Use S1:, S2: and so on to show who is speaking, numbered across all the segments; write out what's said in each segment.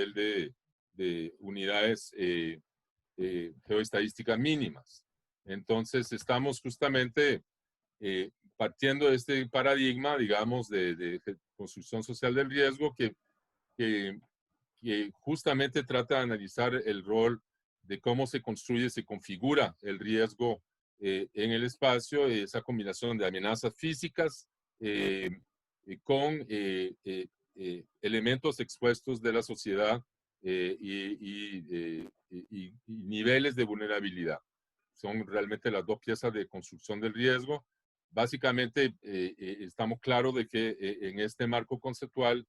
S1: nivel de unidades geoestadísticas mínimas. Entonces, estamos justamente partiendo de este paradigma, digamos, de construcción social del riesgo que justamente trata de analizar el rol de cómo se construye, se configura el riesgo en el espacio, esa combinación de amenazas físicas con elementos expuestos de la sociedad y niveles de vulnerabilidad. Son realmente las dos piezas de construcción del riesgo. Básicamente, estamos claros de que en este marco conceptual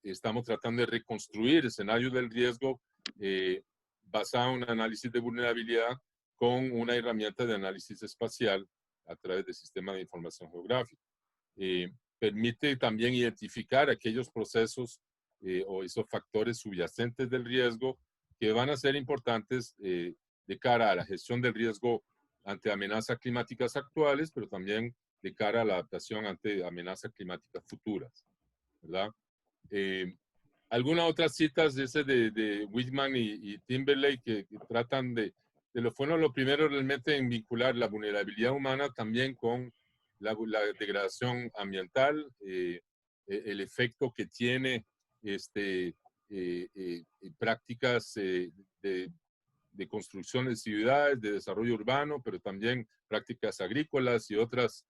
S1: estamos tratando de reconstruir escenarios del riesgo basado en un análisis de vulnerabilidad con una herramienta de análisis espacial a través del sistema de información geográfica. Permite también identificar aquellos procesos o esos factores subyacentes del riesgo que van a ser importantes de cara a la gestión del riesgo ante amenazas climáticas actuales, pero también de cara a la adaptación ante amenazas climáticas futuras, ¿verdad? Algunas otras citas de Whitman y Timberlake que tratan de lo primero realmente en vincular la vulnerabilidad humana también con la degradación ambiental, el efecto que tiene prácticas de construcción de ciudades, de desarrollo urbano, pero también prácticas agrícolas y otras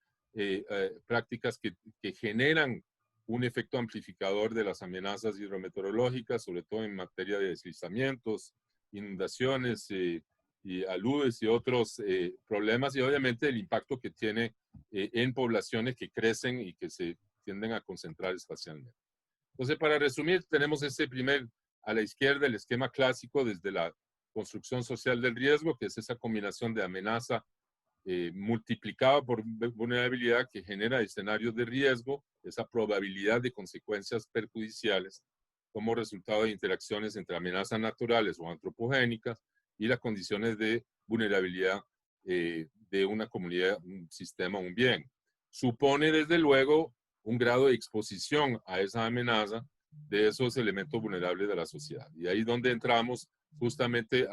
S1: prácticas que generan un efecto amplificador de las amenazas hidrometeorológicas, sobre todo en materia de deslizamientos, inundaciones y aludes y otros problemas, y obviamente el impacto que tiene en poblaciones que crecen y que se tienden a concentrar espacialmente. Entonces, para resumir, tenemos ese a la izquierda, el esquema clásico desde la construcción social del riesgo, que es esa combinación de amenaza multiplicada por vulnerabilidad que genera escenarios de riesgo, esa probabilidad de consecuencias perjudiciales como resultado de interacciones entre amenazas naturales o antropogénicas y las condiciones de vulnerabilidad de una comunidad, un sistema, un bien. Supone desde luego un grado de exposición a esa amenaza de esos elementos vulnerables de la sociedad. Y ahí es donde entramos justamente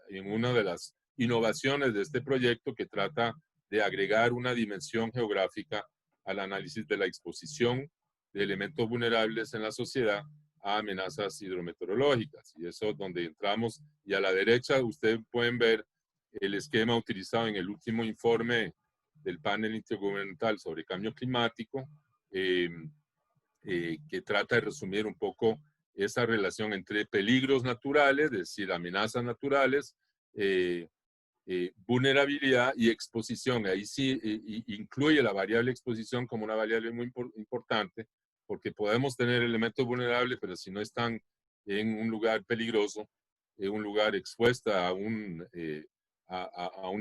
S1: en una de las innovaciones de este proyecto que trata de agregar una dimensión geográfica al análisis de la exposición de elementos vulnerables en la sociedad a amenazas hidrometeorológicas. Y eso es donde entramos. Y a la derecha ustedes pueden ver el esquema utilizado en el último informe del panel intergubernamental sobre cambio climático, que trata de resumir un poco esa relación entre peligros naturales, es decir, amenazas naturales, vulnerabilidad y exposición. Ahí sí incluye la variable exposición como una variable muy importante, porque podemos tener elementos vulnerables, pero si no están en un lugar peligroso, en un lugar expuesto a un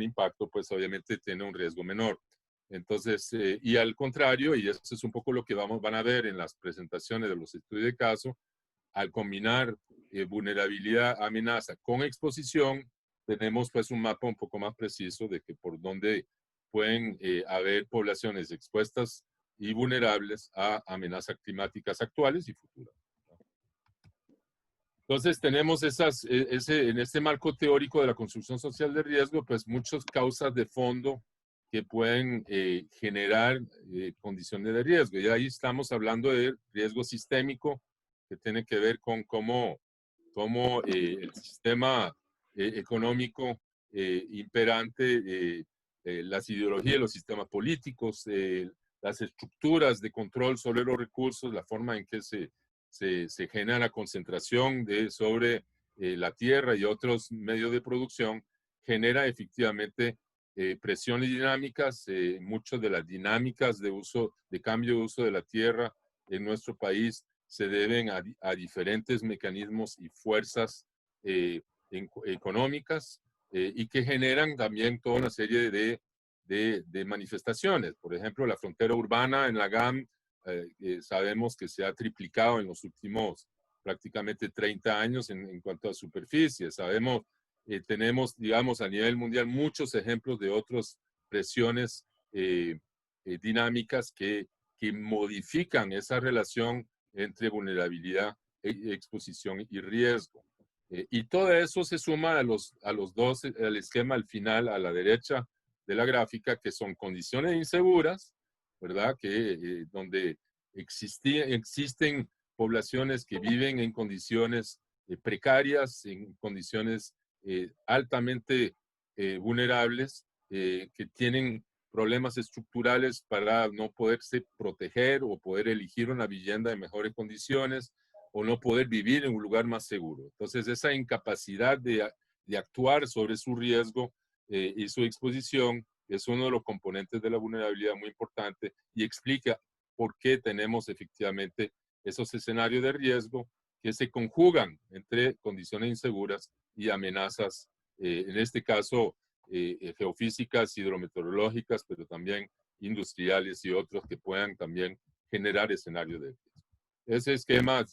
S1: impacto, pues obviamente tiene un riesgo menor. Entonces, y al contrario, y eso es un poco lo que van a ver en las presentaciones de los estudios de caso, al combinar vulnerabilidad, amenaza con exposición, tenemos pues un mapa un poco más preciso de que por dónde pueden haber poblaciones expuestas y vulnerables a amenazas climáticas actuales y futuras. Entonces tenemos en este marco teórico de la construcción social de riesgo, pues muchas causas de fondo que pueden generar condiciones de riesgo. Y ahí estamos hablando de riesgo sistémico, que tiene que ver con cómo el sistema económico imperante, las ideologías, los sistemas políticos, las estructuras de control sobre los recursos, la forma en que se genera la concentración sobre la tierra y otros medios de producción, genera efectivamente presiones dinámicas. Muchas de las dinámicas de cambio de uso de la tierra en nuestro país se deben a diferentes mecanismos y fuerzas económicas y que generan también toda una serie de manifestaciones. Por ejemplo, la frontera urbana en la GAM sabemos que se ha triplicado en los últimos prácticamente 30 años en cuanto a superficie. Tenemos, digamos, a nivel mundial muchos ejemplos de otras presiones dinámicas que modifican esa relación entre vulnerabilidad exposición y riesgo. Y todo eso se suma a los dos, al esquema al final, a la derecha de la gráfica, que son condiciones inseguras, ¿verdad? Donde existen poblaciones que viven en condiciones precarias, en condiciones altamente vulnerables, que tienen problemas estructurales para no poderse proteger o poder elegir una vivienda de mejores condiciones o no poder vivir en un lugar más seguro. Entonces, esa incapacidad de actuar sobre su riesgo y su exposición es uno de los componentes de la vulnerabilidad muy importante y explica por qué tenemos efectivamente esos escenarios de riesgo que se conjugan entre condiciones inseguras y amenazas, en este caso geofísicas, hidrometeorológicas, pero también industriales y otros que puedan también generar escenarios de riesgo. Ese esquema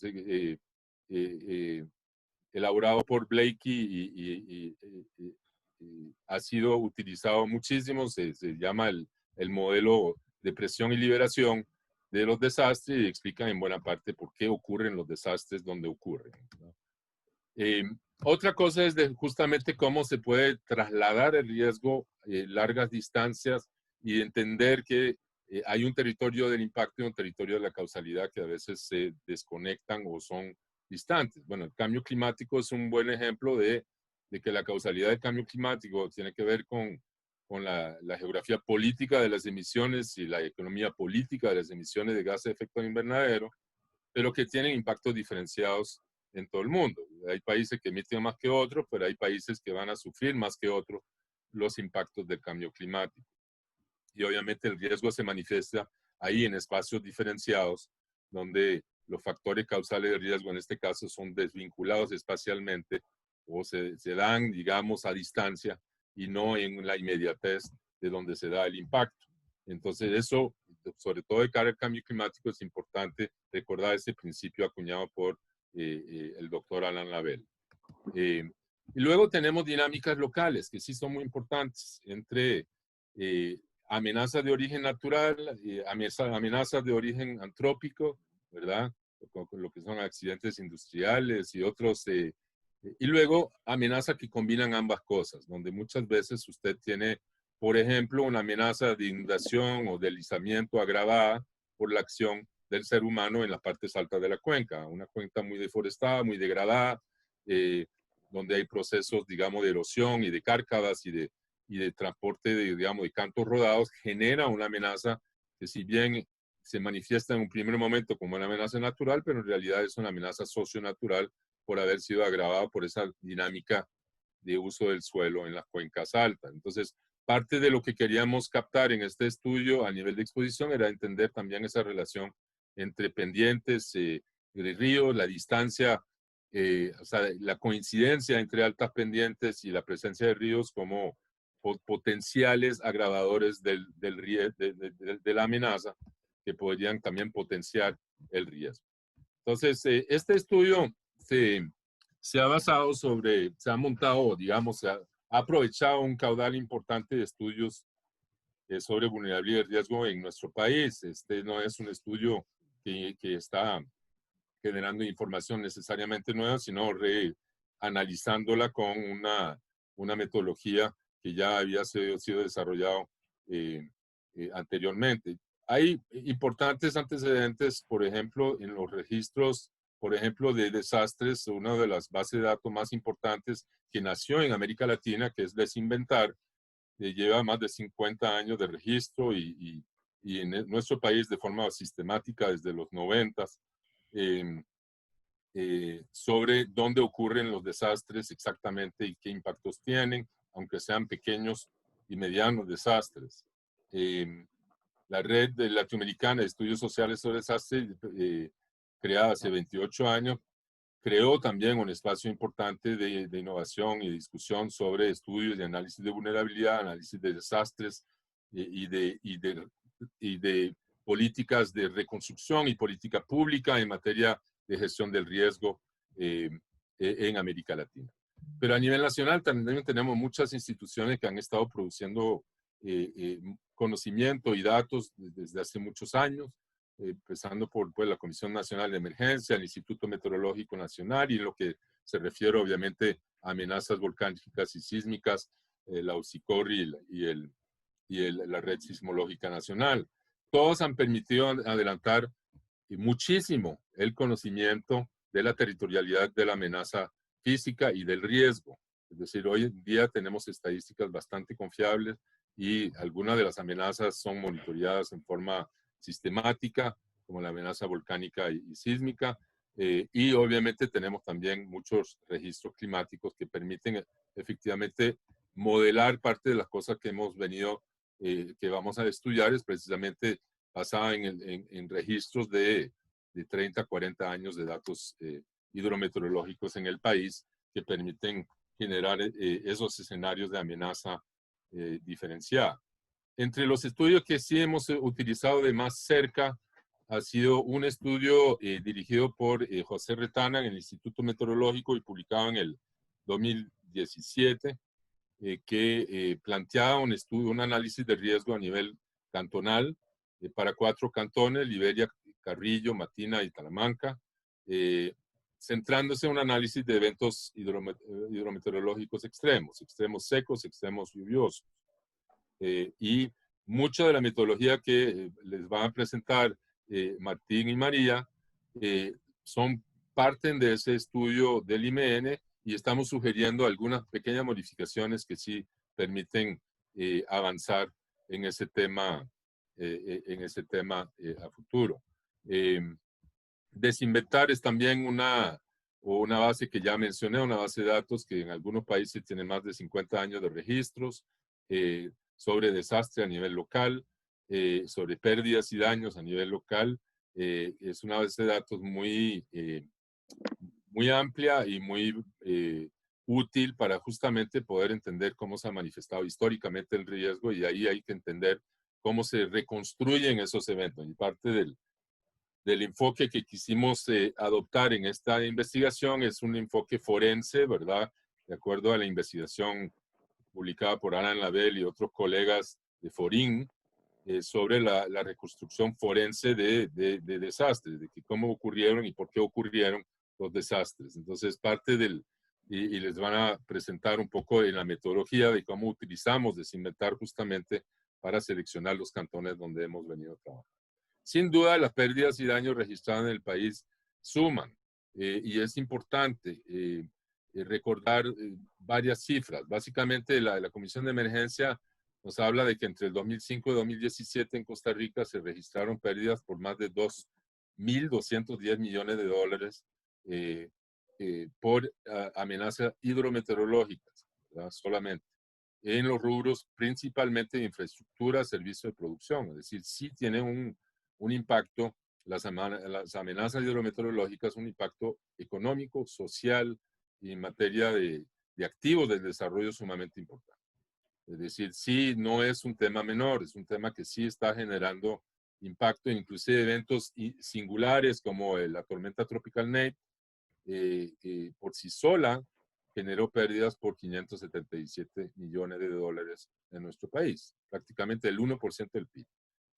S1: elaborado por Blakey ha sido utilizado muchísimo, se llama el modelo de presión y liberación de los desastres y explican en buena parte por qué ocurren los desastres donde ocurren, ¿no? Otra cosa es justamente cómo se puede trasladar el riesgo largas distancias y entender que hay un territorio del impacto y un territorio de la causalidad que a veces se desconectan o son distantes. Bueno, el cambio climático es un buen ejemplo de que la causalidad del cambio climático tiene que ver con la geografía política de las emisiones y la economía política de las emisiones de gases de efecto invernadero, pero que tienen impactos diferenciados en todo el mundo. Hay países que emiten más que otros, pero hay países que van a sufrir más que otros los impactos del cambio climático. Y obviamente el riesgo se manifiesta ahí en espacios diferenciados, donde los factores causales de riesgo en este caso son desvinculados espacialmente o se dan, digamos, a distancia y no en la inmediatez de donde se da el impacto. Entonces eso, sobre todo de cara al cambio climático, es importante recordar ese principio acuñado por el doctor Alan Lavelle. Y luego tenemos dinámicas locales que sí son muy importantes entre amenazas de origen natural, amenazas de origen antrópico, ¿verdad? Con lo que son accidentes industriales y otros. Y luego amenazas que combinan ambas cosas, donde muchas veces usted tiene, por ejemplo, una amenaza de inundación o deslizamiento agravada por la acción del ser humano en las partes altas de la cuenca. Una cuenca muy deforestada, muy degradada, donde hay procesos, digamos, de erosión y de cárcavas y de transporte de, digamos, de cantos rodados, genera una amenaza que si bien se manifiesta en un primer momento como una amenaza natural, pero en realidad es una amenaza socionatural por haber sido agravada por esa dinámica de uso del suelo en las cuencas altas. Entonces, parte de lo que queríamos captar en este estudio a nivel de exposición era entender también esa relación entre pendientes de ríos, la distancia, o sea, la coincidencia entre altas pendientes y la presencia de ríos como potenciales agravadores de la amenaza que podrían también potenciar el riesgo. Entonces, este estudio se ha basado se ha montado, digamos, se ha aprovechado un caudal importante de estudios sobre vulnerabilidad y riesgo en nuestro país. Este no es un estudio que está generando información necesariamente nueva, sino analizándola con una metodología que ya había sido desarrollado anteriormente. Hay importantes antecedentes, por ejemplo, en los registros, por ejemplo, de desastres, una de las bases de datos más importantes que nació en América Latina, que es Desinventar, lleva más de 50 años de registro y en nuestro país de forma sistemática desde los 90 sobre dónde ocurren los desastres exactamente y qué impactos tienen, aunque sean pequeños y medianos desastres. La red latinoamericana de estudios sociales sobre desastres, creada hace 28 años, creó también un espacio importante de innovación y discusión sobre estudios y análisis de vulnerabilidad, análisis de desastres y de políticas de reconstrucción y política pública en materia de gestión del riesgo en América Latina. Pero a nivel nacional también tenemos muchas instituciones que han estado produciendo conocimiento y datos desde hace muchos años. empezando por pues, la Comisión Nacional de Emergencia, el Instituto Meteorológico Nacional y lo que se refiere obviamente a amenazas volcánicas y sísmicas, la UCICORRI y la Red Sismológica Nacional. Todos han permitido adelantar muchísimo el conocimiento de la territorialidad de la amenaza física y del riesgo. Es decir, hoy en día tenemos estadísticas bastante confiables y algunas de las amenazas son monitoreadas en forma sistemática, como la amenaza volcánica y sísmica, y obviamente tenemos también muchos registros climáticos que permiten efectivamente modelar parte de las cosas que hemos venido, que vamos a estudiar, es precisamente basada en registros de 30, 40 años de datos hidrometeorológicos en el país que permiten generar esos escenarios de amenaza diferenciada. Entre los estudios que sí hemos utilizado de más cerca ha sido un estudio dirigido por José Retana en el Instituto Meteorológico y publicado en el 2017, que planteaba un estudio, un análisis de riesgo a nivel cantonal para 4 cantones, Liberia, Carrillo, Matina y Talamanca, centrándose en un análisis de eventos hidrometeorológicos extremos, extremos secos, extremos lluviosos. Y mucha de la metodología que les van a presentar Martín y María parten de ese estudio del IMN y estamos sugiriendo algunas pequeñas modificaciones que sí permiten avanzar en ese tema, a futuro. Desinventar es también una base que ya mencioné, una base de datos que en algunos países tiene más de 50 años de registros sobre desastre a nivel local, sobre pérdidas y daños a nivel local. Es una base de datos muy amplia y muy útil para justamente poder entender cómo se ha manifestado históricamente el riesgo y ahí hay que entender cómo se reconstruyen esos eventos. Y parte del enfoque que quisimos adoptar en esta investigación es un enfoque forense, ¿verdad? De acuerdo a la investigación publicada por Alan Labelle y otros colegas de Forín, sobre la reconstrucción forense de desastres, de que cómo ocurrieron y por qué ocurrieron los desastres. Entonces, parte y les van a presentar un poco en la metodología de cómo utilizamos Desinventar justamente para seleccionar los cantones donde hemos venido a trabajar. Sin duda, las pérdidas y daños registrados en el país suman y es importante recordar varias cifras. Básicamente, la Comisión de Emergencia nos habla de que entre el 2005 y 2017 en Costa Rica se registraron pérdidas por más de 2.210 millones de dólares por amenazas hidrometeorológicas, ¿verdad? Solamente en los rubros principalmente de infraestructura, servicio de producción. Es decir, sí tienen un impacto, las amenazas hidrometeorológicas, un impacto económico, social y en materia de activos del desarrollo sumamente importante. Es decir, sí, no es un tema menor, es un tema que sí está generando impacto, inclusive eventos singulares como la tormenta tropical Nate, por sí sola generó pérdidas por 577 millones de dólares en nuestro país, prácticamente el 1% del PIB.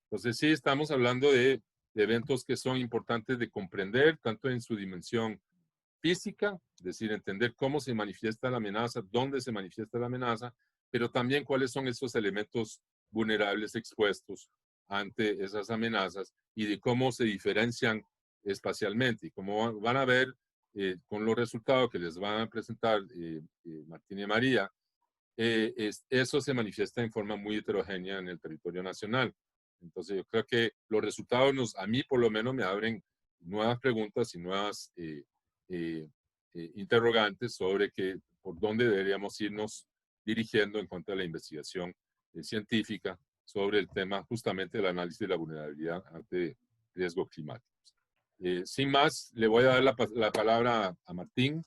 S1: Entonces sí, estamos hablando de eventos que son importantes de comprender, tanto en su dimensión física, es decir, entender cómo se manifiesta la amenaza, dónde se manifiesta la amenaza, pero también cuáles son esos elementos vulnerables expuestos ante esas amenazas y de cómo se diferencian espacialmente. Y como van a ver con los resultados que les van a presentar Martín y María, eso se manifiesta en forma muy heterogénea en el territorio nacional. Entonces yo creo que los resultados a mí por lo menos me abren nuevas preguntas y nuevas interrogantes sobre por dónde deberíamos irnos dirigiendo en cuanto a la investigación científica sobre el tema justamente del análisis de la vulnerabilidad ante riesgos climáticos. Sin más, le voy a dar la palabra a Martín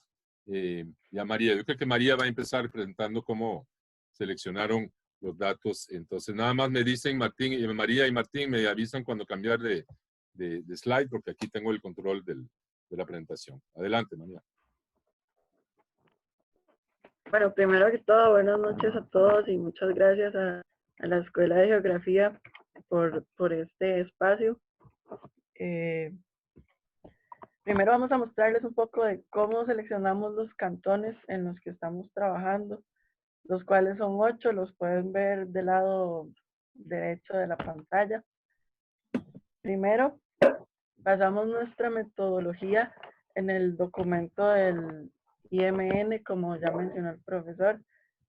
S1: y a María. Yo creo que María va a empezar presentando cómo seleccionaron los datos. Entonces, nada más me dicen María y Martín, me avisan cuando cambiar de slide, porque aquí tengo el control de la presentación. Adelante, María.
S2: Bueno, primero que todo, buenas noches a todos y muchas gracias a la Escuela de Geografía por este espacio. Eh, Primero vamos a mostrarles un poco de cómo seleccionamos los cantones en los que estamos trabajando, los cuales son 8, los pueden ver del lado derecho de la pantalla. Primero, basamos nuestra metodología en el documento del IMN, como ya mencionó el profesor,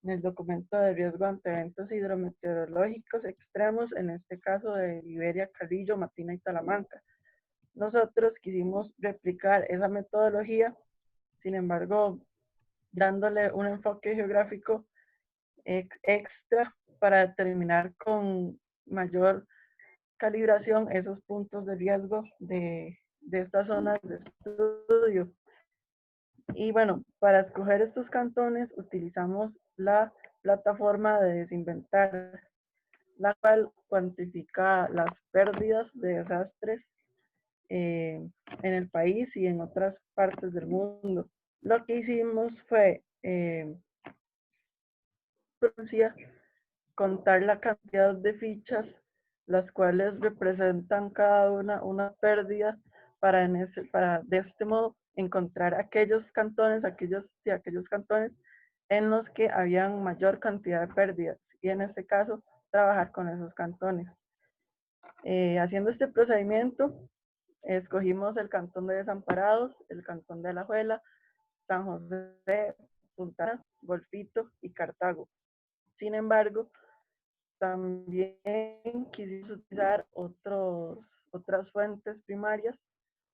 S2: en el documento de riesgo ante eventos hidrometeorológicos extremos, en este caso de Iberia, Carrillo, Matina y Talamanca. Nosotros quisimos replicar esa metodología, sin embargo, dándole un enfoque geográfico extra para determinar con mayor calibración esos puntos de riesgo de estas zonas de estudio. Y bueno, para escoger estos cantones utilizamos la plataforma de Desinventar, la cual cuantifica las pérdidas de desastres en el país y en otras partes del mundo. Lo que hicimos fue contar la cantidad de fichas, las cuales representan cada una pérdida para de este modo encontrar aquellos cantones, aquellos cantones en los que habían mayor cantidad de pérdidas y en este caso trabajar con esos cantones. Haciendo este procedimiento, escogimos el cantón de Desamparados, el cantón de Alajuela, San José, Punta, Golfito y Cartago. Sin embargo, también quisimos utilizar otras fuentes primarias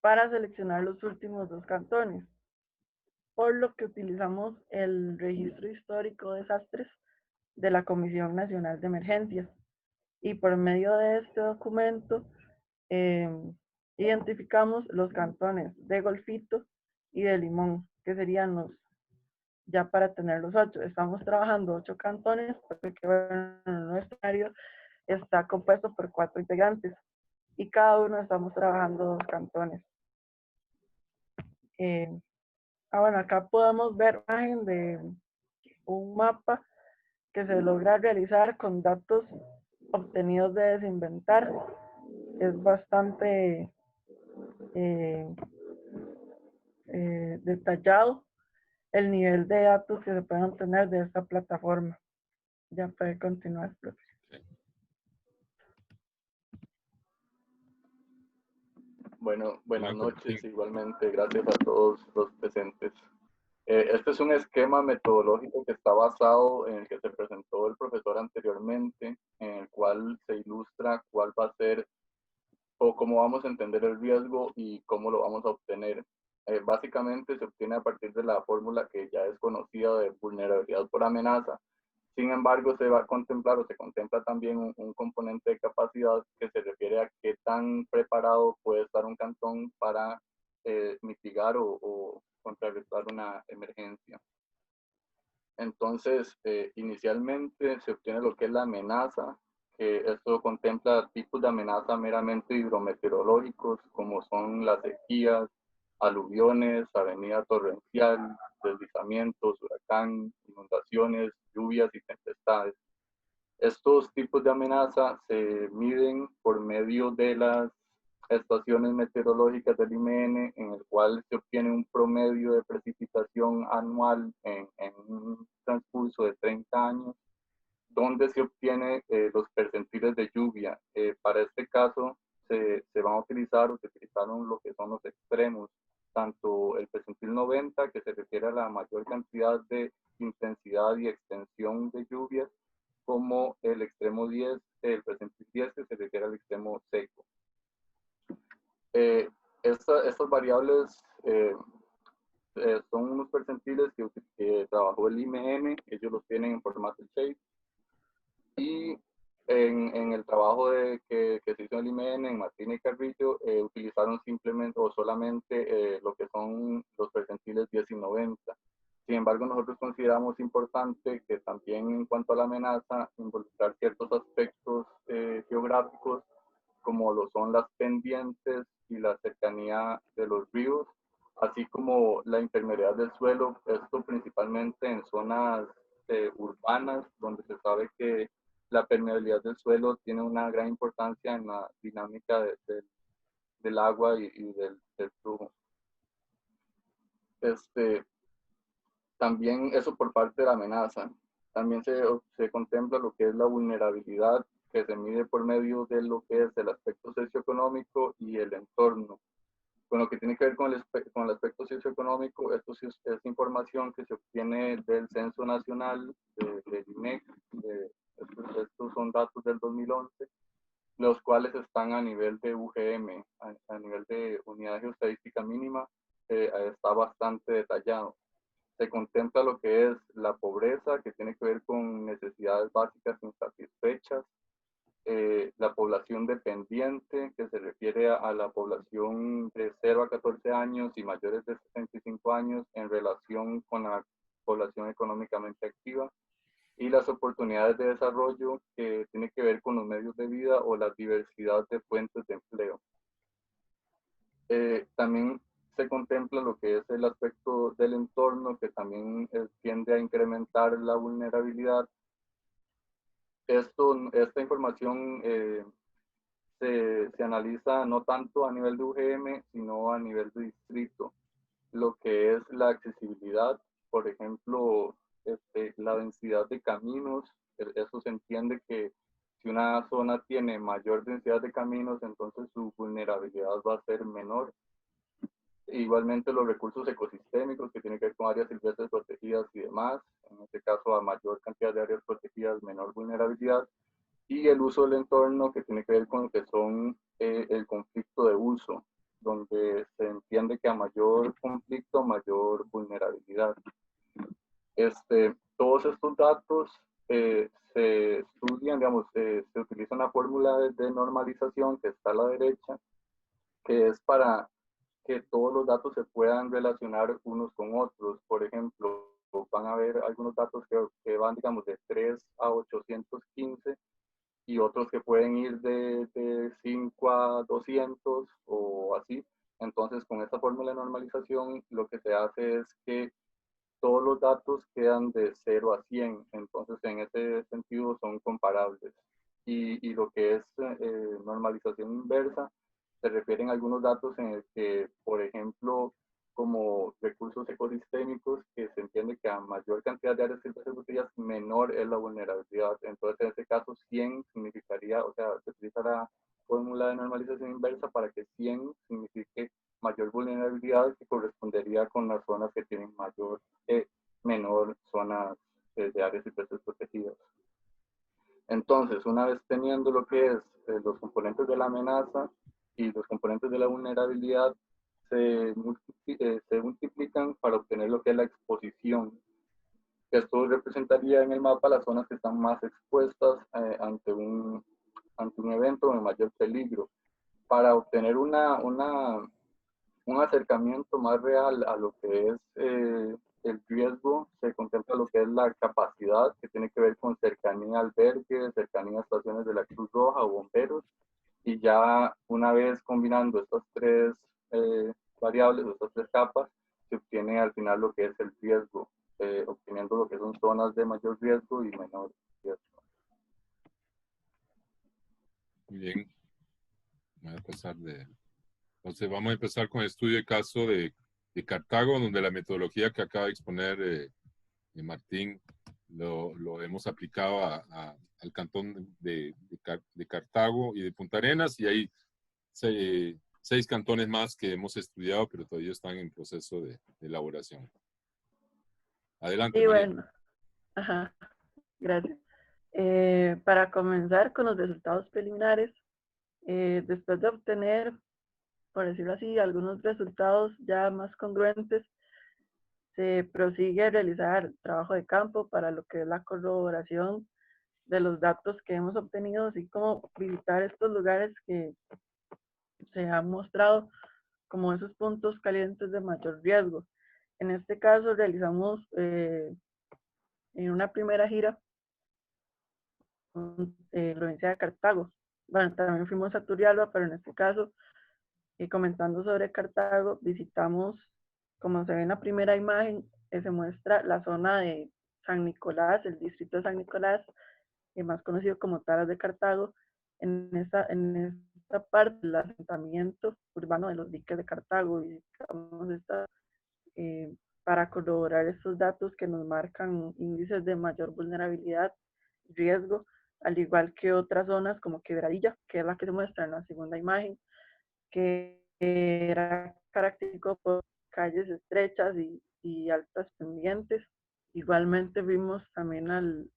S2: para seleccionar los últimos 2 cantones, por lo que utilizamos el Registro Histórico de Desastres de la Comisión Nacional de Emergencias. Y por medio de este documento eh, identificamos los cantones de Golfito y de Limón, que serían los, ya para tener los 8. Estamos trabajando 8 cantones, porque bueno, nuestro escenario está compuesto por 4 integrantes y cada uno estamos trabajando 2 cantones. Bueno, acá podemos ver una imagen de un mapa que se logra realizar con datos obtenidos de Desinventar. Es bastante detallado el nivel de datos que se pueden obtener de esta plataforma. Ya puede continuar, profe.
S3: Bueno, buenas noches, igualmente, gracias a todos los presentes. Este es un esquema metodológico que está basado en el que se presentó el profesor anteriormente, en el cual se ilustra cuál va a ser o cómo vamos a entender el riesgo y cómo lo vamos a obtener. Básicamente se obtiene a partir de la fórmula que ya es conocida de vulnerabilidad por amenaza. Sin embargo, se va a contemplar o se contempla también un componente de capacidad que se refiere a qué tan preparado puede estar un cantón para mitigar o contrarrestar una emergencia. Entonces, inicialmente se obtiene lo que es la amenaza, que esto contempla tipos de amenaza meramente hidrometeorológicos, como son las sequías, aluviones, avenida torrencial, deslizamientos, huracán, inundaciones, lluvias y tempestades. Estos tipos de amenaza se miden por medio de las estaciones meteorológicas del IMN, en el cual se obtiene un promedio de precipitación anual en un transcurso de 30 años, donde se obtiene los percentiles de lluvia. Para este caso se van a utilizar o se utilizaron lo que son los extremos, tanto el percentil 90, que se refiere a la mayor cantidad de intensidad y extensión de lluvias, como el extremo 10, el percentil 10, que se refiere al extremo seco. Estas variables son unos percentiles que trabajó el IMN, ellos los tienen en formato shape, y en el trabajo que se hizo en el IMN, en Martina y Carrillo, utilizaron simplemente o solamente lo que son los percentiles 10 y 90. Sin embargo, nosotros consideramos importante que también en cuanto a la amenaza, involucrar ciertos aspectos geográficos, como lo son las pendientes y la cercanía de los ríos, así como la impermeabilidad del suelo, esto principalmente en zonas urbanas, donde se sabe que la permeabilidad del suelo tiene una gran importancia en la dinámica del agua y del flujo. También eso por parte de la amenaza. También se contempla lo que es la vulnerabilidad, que se mide por medio de lo que es el aspecto socioeconómico y el entorno. Con lo que tiene que ver con el aspecto socioeconómico, esto sí es información que se obtiene del Censo Nacional, del INEC. Estos son datos del 2011, los cuales están a nivel de UGM, a nivel de Unidad Geoestadística Mínima, está bastante detallado. Se contempla lo que es la pobreza, que tiene que ver con necesidades básicas insatisfechas, la población dependiente, que se refiere a la población de 0 a 14 años y mayores de 65 años en relación con la población económicamente activa, y las oportunidades de desarrollo, que tiene que ver con los medios de vida o la diversidad de fuentes de empleo. También se contempla lo que es el aspecto del entorno, que también tiende a incrementar la vulnerabilidad. Esta información se analiza no tanto a nivel de UGM, sino a nivel de distrito. Lo que es la accesibilidad, por ejemplo, la densidad de caminos. Eso se entiende que si una zona tiene mayor densidad de caminos, entonces su vulnerabilidad va a ser menor. Igualmente los recursos ecosistémicos, que tienen que ver con áreas silvestres protegidas y demás. En este caso, a mayor cantidad de áreas protegidas, menor vulnerabilidad. Y el uso del entorno, que tiene que ver con lo que son el conflicto de uso, donde se entiende que a mayor conflicto, mayor vulnerabilidad. Todos estos datos se estudian, digamos, se utiliza una fórmula de normalización que está a la derecha, que es para que todos los datos se puedan relacionar unos con otros. Por ejemplo, van a haber algunos datos que van, digamos, de 3 a 815, y otros que pueden ir de 5 a 200 o así. Entonces, con esta fórmula de normalización, lo que se hace es que todos los datos quedan de 0 a 100. Entonces, en ese sentido, son comparables. Y lo que es normalización inversa, se refieren a algunos datos en el que, por ejemplo, como recursos ecosistémicos, que se entiende que a mayor cantidad de áreas silvestres protegidas, menor es la vulnerabilidad. Entonces, en este caso, 100 significaría, o sea, se utiliza la fórmula de normalización inversa para que 100 signifique mayor vulnerabilidad, que correspondería con las zonas que tienen menor zonas de áreas silvestres protegidas. Entonces, una vez teniendo lo que es los componentes de la amenaza y los componentes de la vulnerabilidad, se multiplican para obtener lo que es la exposición. Esto representaría en el mapa las zonas que están más expuestas ante un evento de mayor peligro. Para obtener un acercamiento más real a lo que es el riesgo, se contempla lo que es la capacidad, que tiene que ver con cercanía a albergues, cercanía a estaciones de la Cruz Roja o bomberos, y ya una vez combinando estas tres variables, estas tres capas, se obtiene al final lo que es el riesgo, obteniendo lo que son zonas de mayor riesgo y menor riesgo.
S1: Muy bien. Voy a pasar Entonces vamos a empezar con el estudio de caso de Cartago, donde la metodología que acaba de exponer Martín lo hemos aplicado al cantón de Cartago y de Punta Arenas, y hay 6 cantones más que hemos estudiado, pero todavía están en proceso de elaboración. Adelante,
S2: Y
S1: María.
S2: bueno, ajá, gracias. Para comenzar con los resultados preliminares, después de obtener, por decirlo así, algunos resultados ya más congruentes, se prosigue a realizar trabajo de campo para lo que es la corroboración de los datos que hemos obtenido, así como visitar estos lugares que se han mostrado como esos puntos calientes de mayor riesgo. En este caso realizamos en una primera gira en la provincia de Cartago. Bueno, también fuimos a Turrialba, pero en este caso, comentando sobre Cartago, visitamos, como se ve en la primera imagen, se muestra la zona de San Nicolás, el distrito de San Nicolás, más conocido como Taras de Cartago. En esta esta parte del asentamiento urbano de los diques de Cartago. Visitamos para corroborar estos datos que nos marcan índices de mayor vulnerabilidad, riesgo, al igual que otras zonas como Quebradilla, que es la que se muestra en la segunda imagen, que era característico por calles estrechas y altas pendientes. Igualmente vimos también al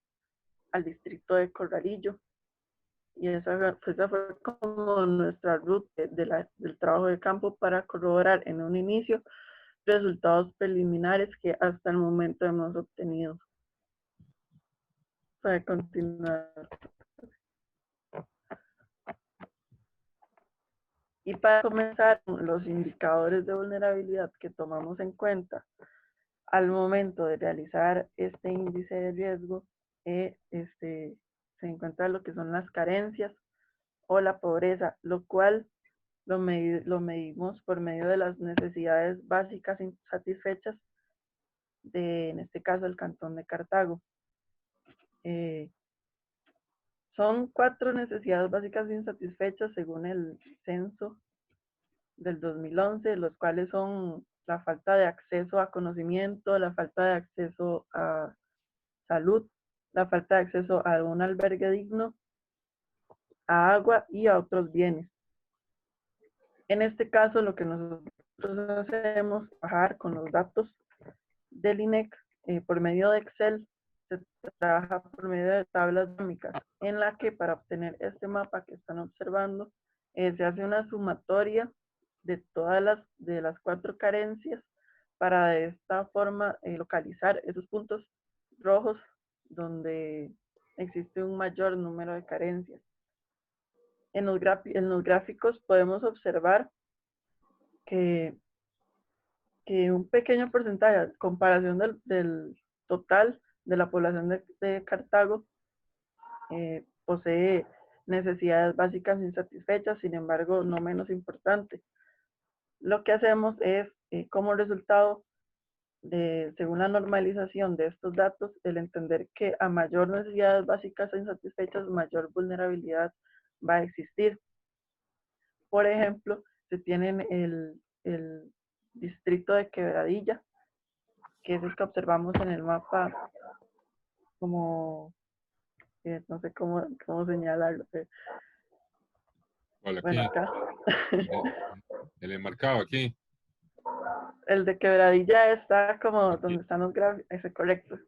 S2: distrito de Corralillo, y esa fue como nuestra ruta del trabajo de campo para corroborar en un inicio resultados preliminares que hasta el momento hemos obtenido. Para continuar. Y para comenzar, los indicadores de vulnerabilidad que tomamos en cuenta al momento de realizar este índice de riesgo, se encuentra lo que son las carencias o la pobreza, lo cual lo medimos por medio de las necesidades básicas insatisfechas en este caso, el Cantón de Cartago. Son 4 necesidades básicas insatisfechas según el censo del 2011, los cuales son la falta de acceso a conocimiento, la falta de acceso a salud, la falta de acceso a un albergue digno, a agua y a otros bienes. En este caso, lo que nosotros hacemos es trabajar con los datos del INEC por medio de Excel. Se trabaja por medio de tablas dinámicas, en la que para obtener este mapa que están observando, se hace una sumatoria de todas las 4 carencias para de esta forma localizar esos puntos rojos donde existe un mayor número de carencias. En los gráficos podemos observar que un pequeño porcentaje, a comparación del total de la población de Cartago, posee necesidades básicas insatisfechas, sin embargo, no menos importante. Lo que hacemos es, como resultado, según la normalización de estos datos, el entender que a mayor necesidades básicas insatisfechas, mayor vulnerabilidad va a existir. Por ejemplo, se tienen el distrito de Quebradilla, que es el que observamos en el mapa como, no sé cómo señalarlo.
S1: Bueno, acá. El enmarcado aquí.
S2: El de Quebradilla está como aquí, donde están los gráficos, ese correcto.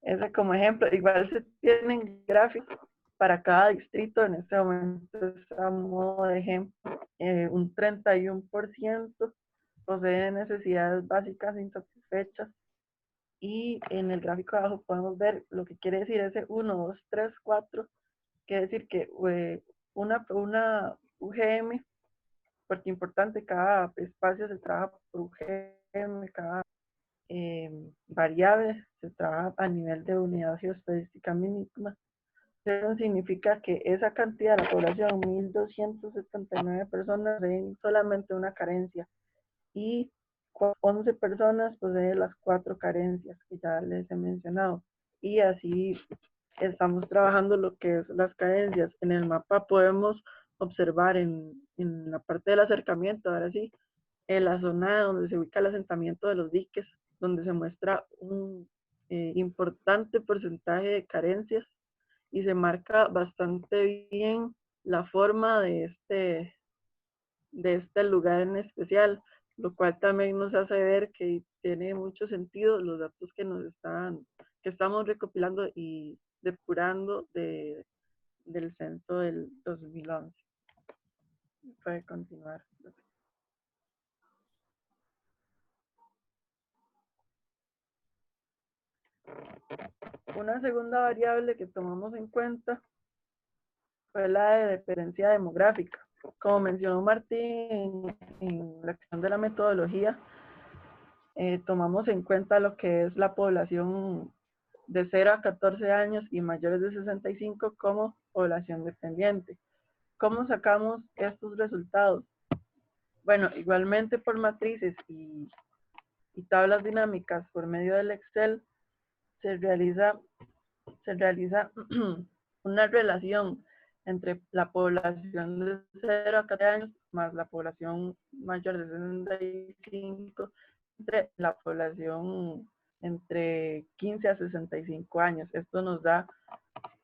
S2: Ese como ejemplo. Igual se tienen gráficos para cada distrito. En este momento está a modo de ejemplo. Un 31% posee necesidades básicas insatisfechas. Y en el gráfico de abajo podemos ver lo que quiere decir ese 1, 2, 3, 4. Quiere decir que una UGM, porque importante, cada espacio se trabaja por UGM, cada variable se trabaja a nivel de unidad geoestadística mínima. Eso significa que esa cantidad de la población, 1.279 personas, ven solamente una carencia, y 11 personas poseen las 4 carencias que ya les he mencionado. Y así estamos trabajando lo que es las carencias. En el mapa podemos observar en la parte del acercamiento, ahora sí, en la zona donde se ubica el asentamiento de los diques, donde se muestra un importante porcentaje de carencias y se marca bastante bien la forma de este lugar en especial, lo cual también nos hace ver que tiene mucho sentido los datos que estamos recopilando y depurando del censo del 2011. Puede continuar. Una segunda variable que tomamos en cuenta fue la de dependencia demográfica. Como mencionó Martín en la acción de la metodología, tomamos en cuenta lo que es la población de 0 a 14 años y mayores de 65 como población dependiente. ¿Cómo sacamos estos resultados? Bueno, igualmente por matrices y tablas dinámicas por medio del Excel se realiza una relación entre la población de 0 a 14 años más la población mayor de 65, entre la población entre 15 a 65 años. Esto nos da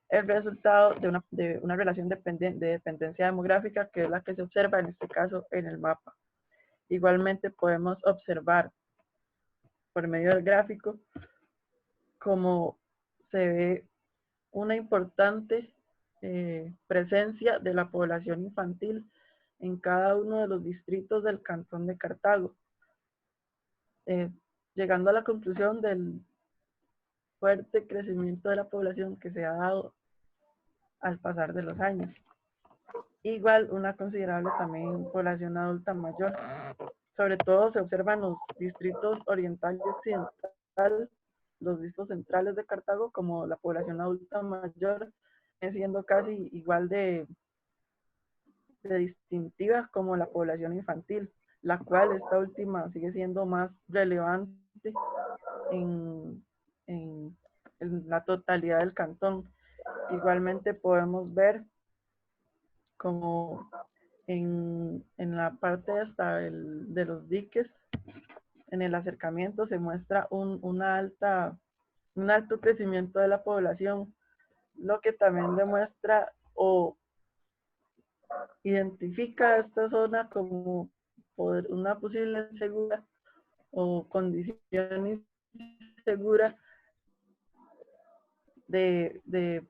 S2: el resultado de una relación de dependencia demográfica, que es la que se observa en este caso en el mapa. Igualmente podemos observar por medio del gráfico cómo se ve una importante presencia de la población infantil en cada uno de los distritos del Cantón de Cartago, llegando a la conclusión del fuerte crecimiento de la población que se ha dado al pasar de los años. Igual una considerable también población adulta mayor. Sobre todo se observan los distritos oriental y occidental, los distritos centrales de Cartago, como la población adulta mayor, siendo casi igual de distintiva como la población infantil, la cual esta última sigue siendo más relevante en la totalidad del cantón. Igualmente podemos ver como en la parte hasta de los diques, en el acercamiento se muestra un alto crecimiento de la población, lo que también demuestra o identifica esta zona como una posible insegura o condición insegura de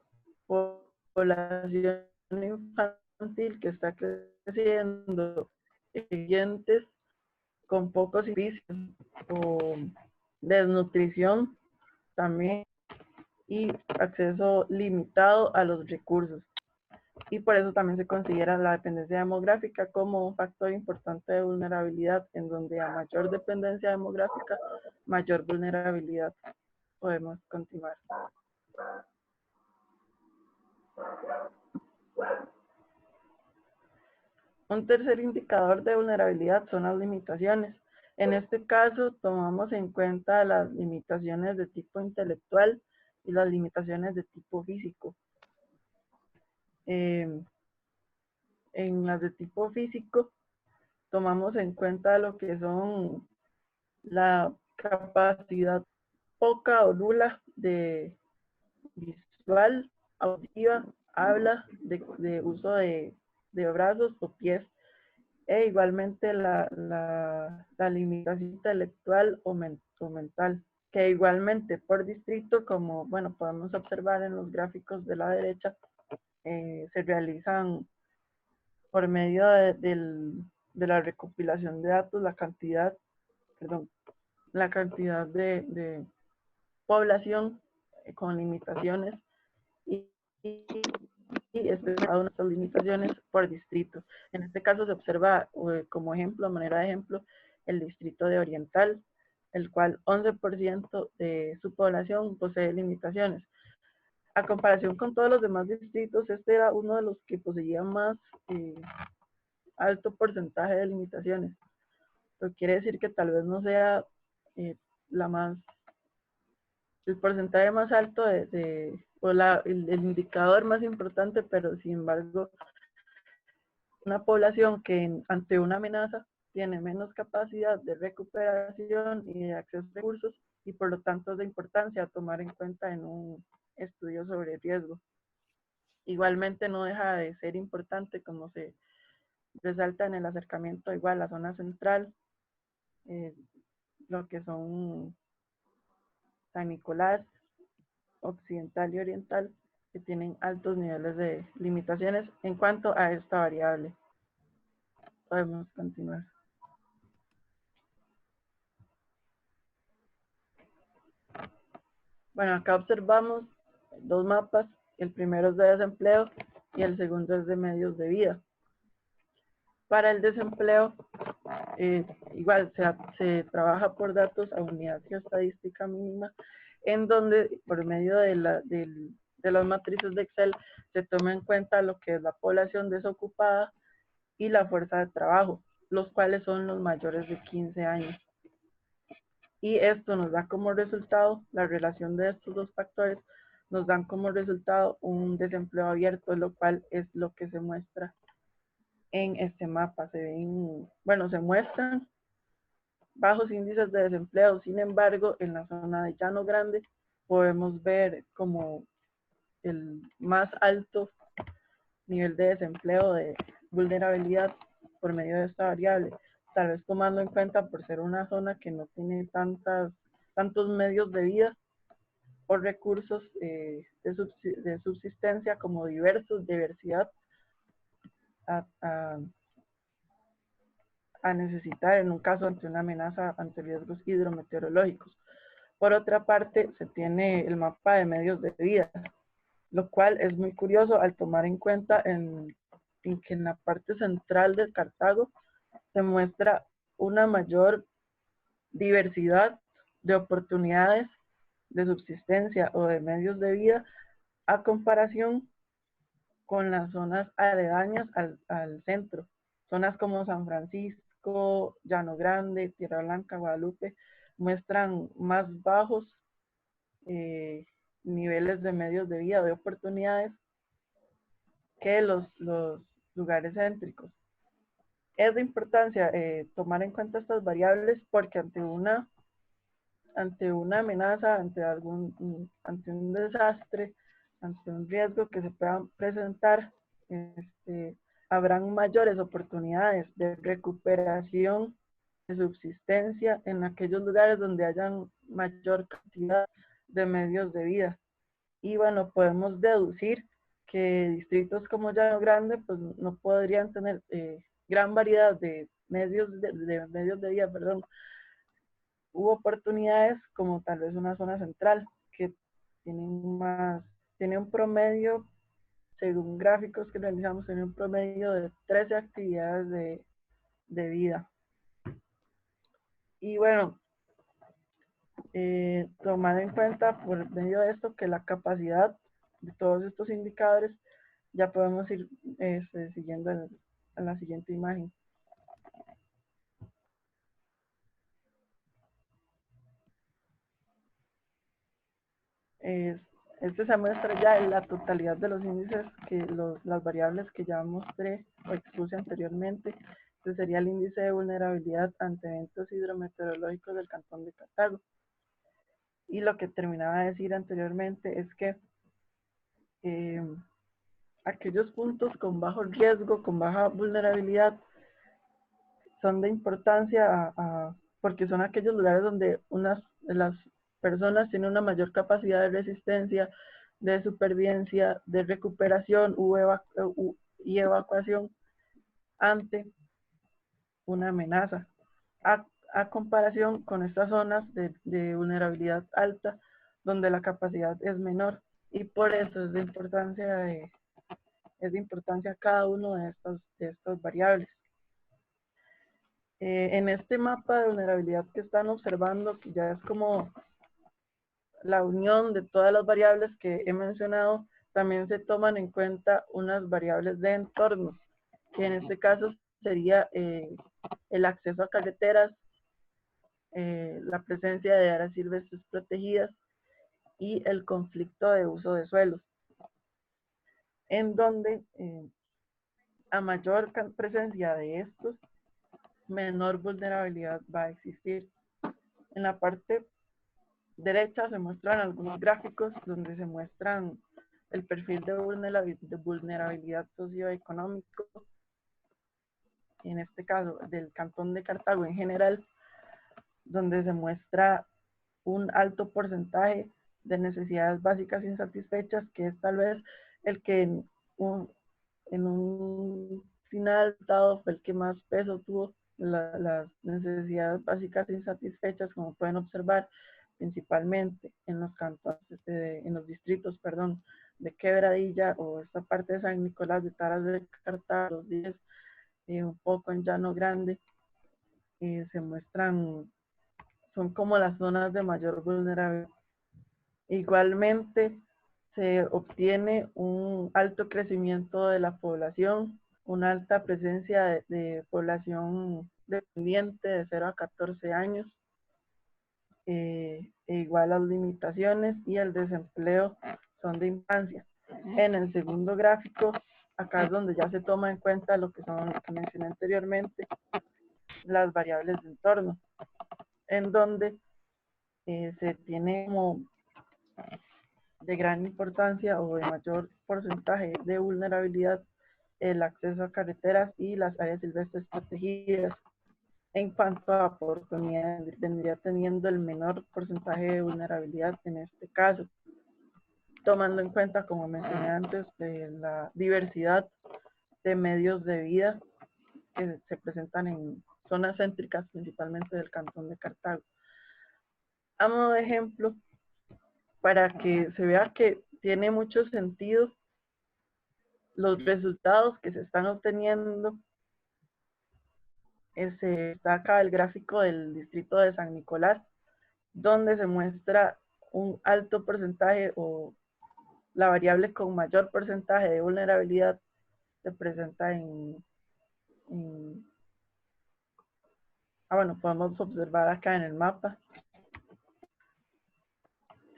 S2: población infantil que está creciendo, siguientes con pocos servicios o desnutrición también, y acceso limitado a los recursos. Y por eso también se considera la dependencia demográfica como un factor importante de vulnerabilidad, en donde a mayor dependencia demográfica, mayor vulnerabilidad. Podemos continuar. Un tercer indicador de vulnerabilidad son las limitaciones. En este caso, tomamos en cuenta las limitaciones de tipo intelectual y las limitaciones de tipo físico. En las de tipo físico, tomamos en cuenta lo que son la capacidad poca o nula de visual, auditiva, habla, de uso de brazos o pies, e igualmente la limitación intelectual o mental, que igualmente por distrito, como bueno podemos observar en los gráficos de la derecha, se realizan por medio de la recopilación de datos, la cantidad de población con limitaciones y cada una de estas limitaciones por distrito. En este caso se observa como ejemplo, a manera de ejemplo, el distrito de Oriental, el cual 11% de su población posee limitaciones. A comparación con todos los demás distritos, este era uno de los que poseía más alto porcentaje de limitaciones. Lo quiere decir que tal vez no sea el porcentaje más alto el indicador más importante, pero sin embargo, una población que ante una amenaza tiene menos capacidad de recuperación y de acceso a recursos, y por lo tanto es de importancia tomar en cuenta en un estudio sobre riesgo. Igualmente no deja de ser importante, como se resalta en el acercamiento igual a la zona central, lo que son San Nicolás, occidental y oriental, que tienen altos niveles de limitaciones en cuanto a esta variable. Podemos continuar. Bueno, acá observamos dos mapas. El primero es de desempleo y el segundo es de medios de vida. Para el desempleo, igual se trabaja por datos a unidad geoestadística mínima, en donde por medio de las matrices de Excel se toma en cuenta lo que es la población desocupada y la fuerza de trabajo, los cuales son los mayores de 15 años. Y esto nos da como resultado la relación de estos dos factores, nos dan como resultado un desempleo abierto, lo cual es lo que se muestra en este mapa. Se muestran bajos índices de desempleo. Sin embargo, en la zona de Llano Grande podemos ver como el más alto nivel de desempleo, de vulnerabilidad por medio de esta variable, tal vez tomando en cuenta por ser una zona que no tiene tantos medios de vida o recursos de subsistencia como diversidad a necesitar en un caso ante una amenaza ante riesgos hidrometeorológicos. Por otra parte, se tiene el mapa de medios de vida, lo cual es muy curioso al tomar en cuenta en que en la parte central de Cartago se muestra una mayor diversidad de oportunidades de subsistencia o de medios de vida a comparación con las zonas aledañas al centro. Zonas como San Francisco, Llano Grande, Tierra Blanca, Guadalupe, muestran más bajos niveles de medios de vida, de oportunidades, que los lugares céntricos. Es de importancia tomar en cuenta estas variables porque ante una amenaza, ante un desastre, ante un riesgo que se pueda presentar, habrán mayores oportunidades de recuperación de subsistencia en aquellos lugares donde hayan mayor cantidad de medios de vida. Y bueno, podemos deducir que distritos como Llano Grande pues no podrían tener gran variedad de medios de vida, perdón, u oportunidades como tal vez una zona central que tiene un promedio, según gráficos que realizamos, tiene un promedio de 13 actividades de vida. Y bueno, tomar en cuenta por medio de esto que la capacidad de todos estos indicadores, ya podemos ir siguiendo en la siguiente imagen. Este se muestra ya en la totalidad de los índices, las variables que ya mostré o expuse anteriormente. Este sería el índice de vulnerabilidad ante eventos hidrometeorológicos del Cantón de Cartago. Y lo que terminaba de decir anteriormente es que aquellos puntos con bajo riesgo, con baja vulnerabilidad, son de importancia porque son aquellos lugares donde las personas tienen una mayor capacidad de resistencia, de supervivencia, de recuperación y evacuación ante una amenaza, a comparación con estas zonas de vulnerabilidad alta, donde la capacidad es menor, y por eso es de importancia cada uno de estas variables. En este mapa de vulnerabilidad que están observando, que ya es como la unión de todas las variables que he mencionado, también se toman en cuenta unas variables de entorno, que en este caso sería el acceso a carreteras, la presencia de áreas silvestres protegidas y el conflicto de uso de suelos, en donde a mayor presencia de estos, menor vulnerabilidad va a existir. En la parte derecha se muestran algunos gráficos donde se muestran el perfil de vulnerabilidad socioeconómico, en este caso del Cantón de Cartago en general, donde se muestra un alto porcentaje de necesidades básicas insatisfechas, que es tal vez el que en un final dado fue el que más peso tuvo. Las necesidades básicas insatisfechas, como pueden observar, principalmente en los cantones, en los distritos, perdón, de Quebradilla o esta parte de San Nicolás, de Taras de Cartago, los 10, un poco en Llano Grande, se muestran, son como las zonas de mayor vulnerabilidad. Igualmente, se obtiene un alto crecimiento de la población, una alta presencia de población dependiente de 0 a 14 años, igual las limitaciones y el desempleo son de infancia. En el segundo gráfico, acá es donde ya se toma en cuenta lo que son, que mencioné anteriormente, las variables de entorno, en donde se tiene como de gran importancia o de mayor porcentaje de vulnerabilidad el acceso a carreteras y las áreas silvestres protegidas. En cuanto a oportunidades, vendría teniendo el menor porcentaje de vulnerabilidad en este caso, tomando en cuenta, como mencioné antes, la diversidad de medios de vida que se presentan en zonas céntricas, principalmente del cantón de Cartago. A modo de ejemplo, para que se vea que tiene mucho sentido los resultados que se están obteniendo, está acá el gráfico del distrito de San Nicolás, donde se muestra un alto porcentaje o la variable con mayor porcentaje de vulnerabilidad se presenta bueno, podemos observar acá en el mapa,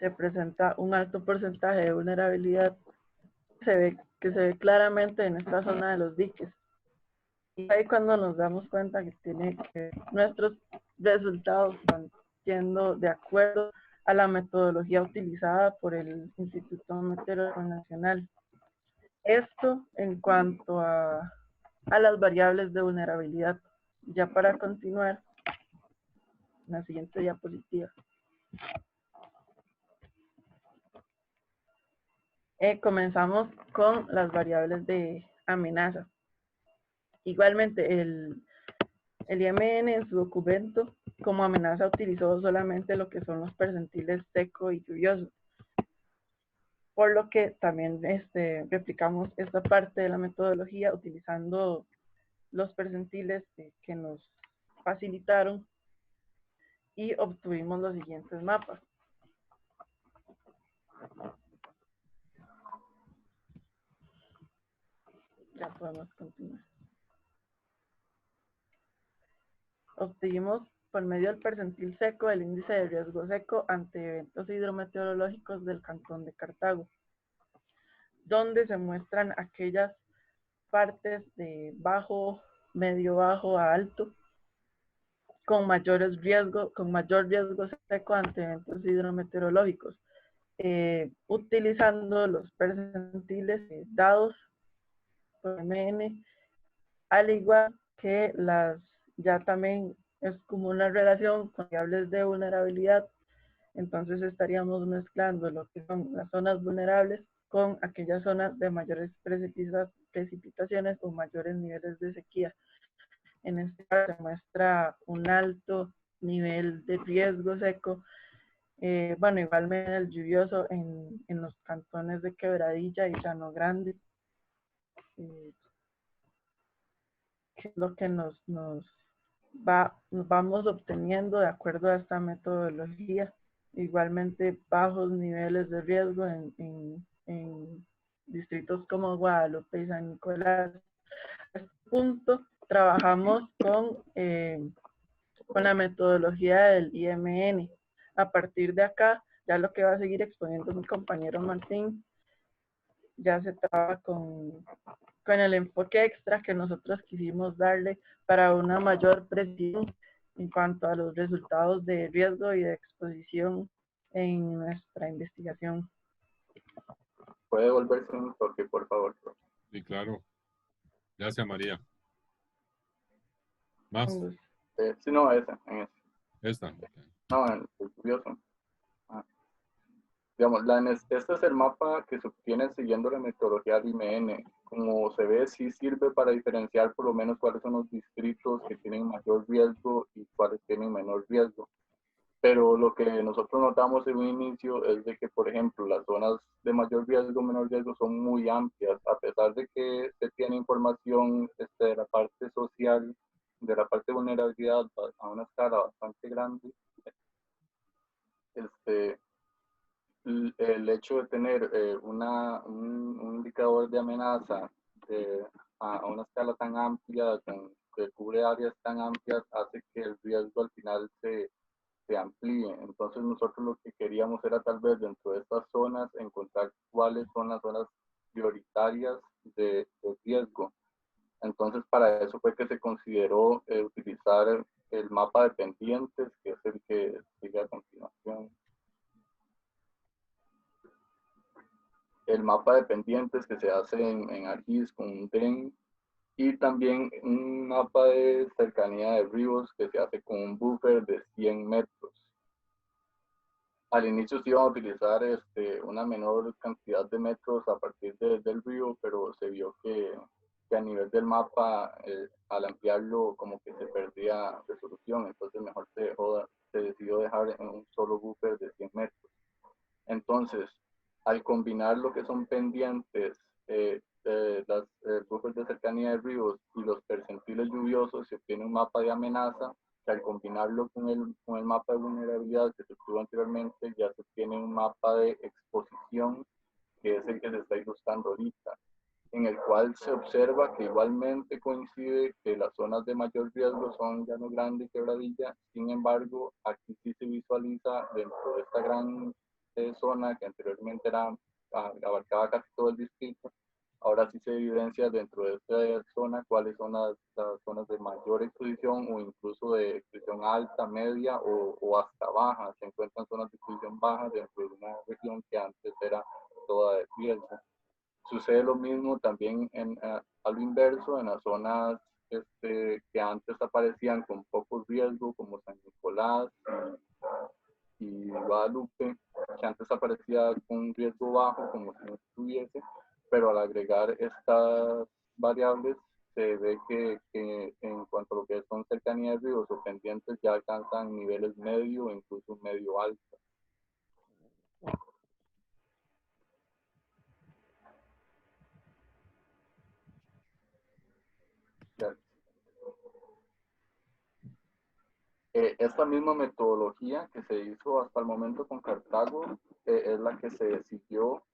S2: se presenta un alto porcentaje de vulnerabilidad que se ve claramente en esta zona de los diques. Y ahí cuando nos damos cuenta que nuestros resultados van yendo de acuerdo a la metodología utilizada por el Instituto Meteorológico Nacional. Esto en cuanto a las variables de vulnerabilidad. Ya para continuar, en la siguiente diapositiva. Comenzamos con las variables de amenaza. Igualmente, el IMN en su documento como amenaza utilizó solamente lo que son los percentiles seco y lluvioso. Por lo que también replicamos esta parte de la metodología utilizando los percentiles que nos facilitaron y obtuvimos los siguientes mapas. Ya podemos continuar. Obtuvimos por medio del percentil seco el índice de riesgo seco ante eventos hidrometeorológicos del cantón de Cartago, donde se muestran aquellas partes de bajo, medio bajo a alto con mayor riesgo seco ante eventos hidrometeorológicos, utilizando los percentiles dados por MN, al igual que ya también es como una relación con variables de vulnerabilidad. Entonces estaríamos mezclando lo que son las zonas vulnerables con aquellas zonas de mayores precipitaciones o mayores niveles de sequía. En este caso se muestra un alto nivel de riesgo seco. Bueno, igualmente el lluvioso en los cantones de Quebradilla y Llano Grande. Que es lo que nos vamos obteniendo de acuerdo a esta metodología. Igualmente bajos niveles de riesgo en distritos como Guadalupe y San Nicolás. A este punto trabajamos con la metodología del IMN. A partir de acá, ya lo que va a seguir exponiendo mi compañero Martín, ya se trabaja con el enfoque extra que nosotros quisimos darle para una mayor precisión en cuanto a los resultados de riesgo y de exposición en nuestra investigación.
S3: ¿Puede volverse un toque, por favor?
S1: Sí, claro. Gracias, María. ¿Más?
S3: Sí, no, esa, en esa.
S1: Esta.
S3: No, en el curioso. Digamos, este es el mapa que se obtiene siguiendo la metodología de IMN. Como se ve, sí sirve para diferenciar por lo menos cuáles son los distritos que tienen mayor riesgo y cuáles tienen menor riesgo. Pero lo que nosotros notamos en un inicio es de que, por ejemplo, las zonas de mayor riesgo, menor riesgo son muy amplias, a pesar de que se tiene información de la parte social, de la parte de vulnerabilidad a una escala bastante grande. El hecho de tener un indicador de amenaza a una escala tan amplia, que cubre áreas tan amplias, hace que el riesgo al final se amplíe. Entonces nosotros lo que queríamos era tal vez dentro de estas zonas encontrar cuáles son las zonas prioritarias de riesgo. Entonces para eso fue que se consideró utilizar el mapa de pendientes, que es el que sigue a continuación. El mapa de pendientes que se hace en ArcGIS con un DEN, y también un mapa de cercanía de ríos que se hace con un buffer de 100 metros. Al inicio se iba a utilizar una menor cantidad de metros a partir del río, pero se vio que a nivel del mapa, al ampliarlo, como que se perdía resolución, entonces mejor se decidió dejar en un solo buffer de 100 metros. Entonces, al combinar lo que son pendientes, las buffers de cercanía de ríos y los percentiles lluviosos, se obtiene un mapa de amenaza, que al combinarlo con el mapa de vulnerabilidad que se obtuvo anteriormente, ya se obtiene un mapa de exposición, que es el que se está ilustrando ahorita, en el cual se observa que igualmente coincide que las zonas de mayor riesgo son Llano Grande y Quebradilla. Sin embargo, aquí sí se visualiza dentro de esta gran zona que anteriormente abarcaba casi todo el distrito, ahora sí se evidencia dentro de esta zona cuáles son las zonas de mayor exposición o incluso de exposición alta, media o hasta baja. Se encuentran zonas de exposición baja dentro de una región que antes era toda de riesgo. Sucede lo mismo también a lo inverso en las zonas que antes aparecían con poco riesgo, como San Nicolás y Guadalupe, que antes aparecía con un riesgo bajo, como si no estuviese, pero al agregar estas variables se ve que en cuanto a lo que son cercanía de ríos o pendientes ya alcanzan niveles medio o incluso medio alto. Esta misma metodología que se hizo hasta el momento con Cartago es la que se siguió